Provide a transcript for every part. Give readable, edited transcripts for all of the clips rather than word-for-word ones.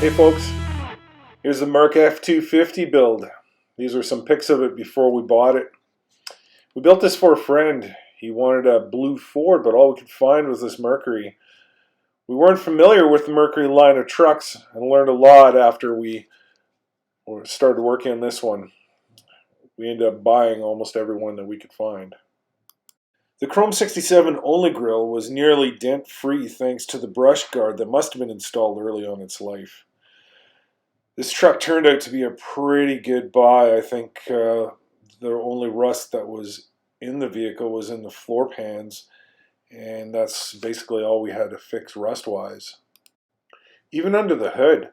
Hey folks, here's the Merc F250 build. These are some pics of it before we bought it. We built this for a friend. He wanted a blue Ford, but all we could find was this Mercury. We weren't familiar with the Mercury line of trucks and learned a lot after we started working on this one. We ended up buying almost every one that we could find. The Chrome 67 only grille was nearly dent-free thanks to the brush guard that must have been installed early on in its life. This truck turned out to be a pretty good buy. I think the only rust that was in the vehicle was in the floor pans, and that's basically all we had to fix rust-wise. Even under the hood,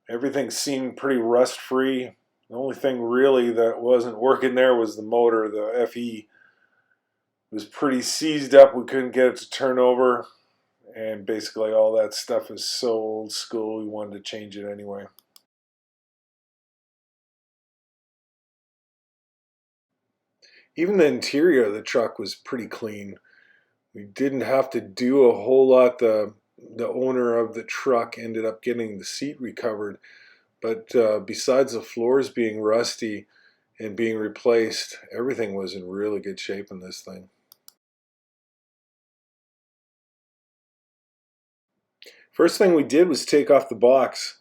everything seemed pretty rust-free. The only thing really that wasn't working there was the motor. The FE was pretty seized up. We couldn't get it to turn over, and basically all that stuff is so old school we wanted to change it anyway. Even the interior of the truck was pretty clean. We didn't have to do a whole lot. The owner of the truck ended up getting the seat recovered, but besides the floors being rusty and being replaced, everything was in really good shape in this thing. First thing we did was take off the box.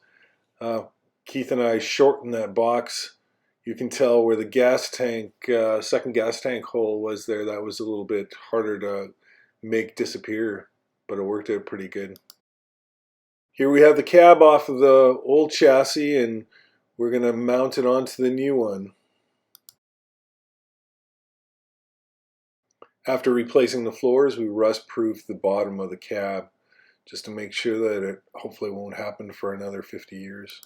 Keith and I shortened that box. You can tell where the gas tank, second gas tank hole was there. That was a little bit harder to make disappear, but it worked out pretty good. Here we have the cab off of the old chassis, and we're going to mount it onto the new one. After replacing the floors, we rust-proofed the bottom of the cab just to make sure that it hopefully won't happen for another 50 years.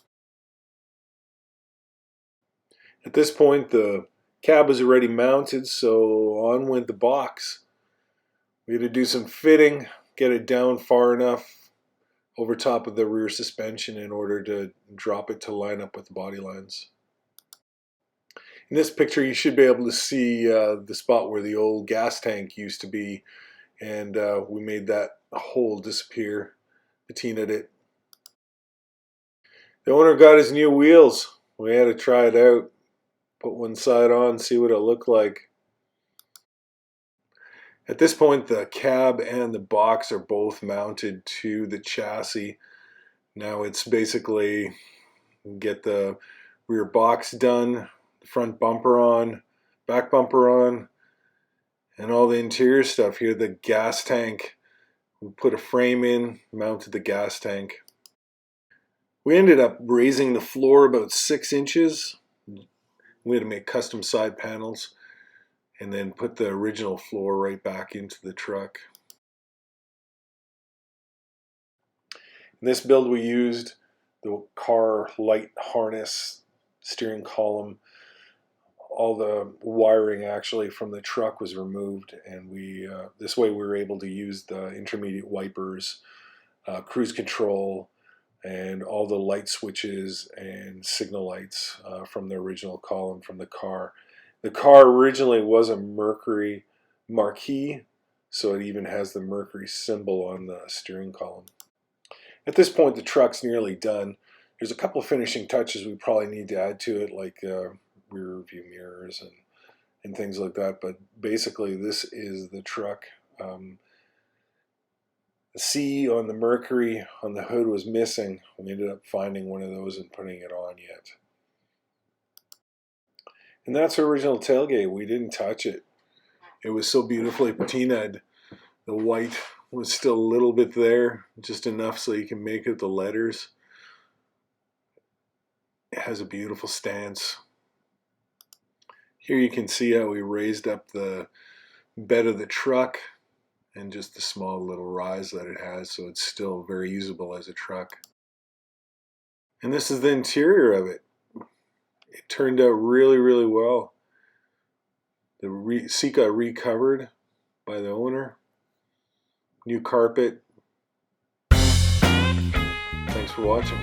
At this point, the cab was already mounted, so on went the box. We had to do some fitting, get it down far enough over top of the rear suspension in order to drop it to line up with the body lines. In this picture, you should be able to see the spot where the old gas tank used to be, and we made that hole disappear, patinaed it. The owner got his new wheels. We had to try it out. Put one side on, see what it looked like. At this point, the cab and the box are both mounted to the chassis. Now it's basically get the rear box done, the front bumper on, back bumper on, and all the interior stuff here. The gas tank, we put a frame in, mounted the gas tank. We ended up raising the floor about 6 inches. We had to make custom side panels and then put the original floor right back into the truck. In this build we used the car light harness, steering column. All the wiring actually from the truck was removed, and this way we were able to use the intermediate wipers, cruise control, and all the light switches and signal lights from the original column from the car. The car originally was a Mercury marquee, so it even has the Mercury symbol on the steering column. At this point, the truck's nearly done. There's a couple of finishing touches we probably need to add to it, like rear view mirrors and things like that, but basically this is the truck. The C on the Mercury on the hood was missing. We ended up finding one of those and putting it on yet. And that's the original tailgate. We didn't touch it. It was so beautifully patinaed. The white was still a little bit there, just enough so you can make out the letters. It has a beautiful stance. Here you can see how we raised up the bed of the truck and just the small little rise that it has, so it's still very usable as a truck. And this is the interior of it. It turned out really, really well. The seat got recovered by the owner. New carpet. Thanks for watching.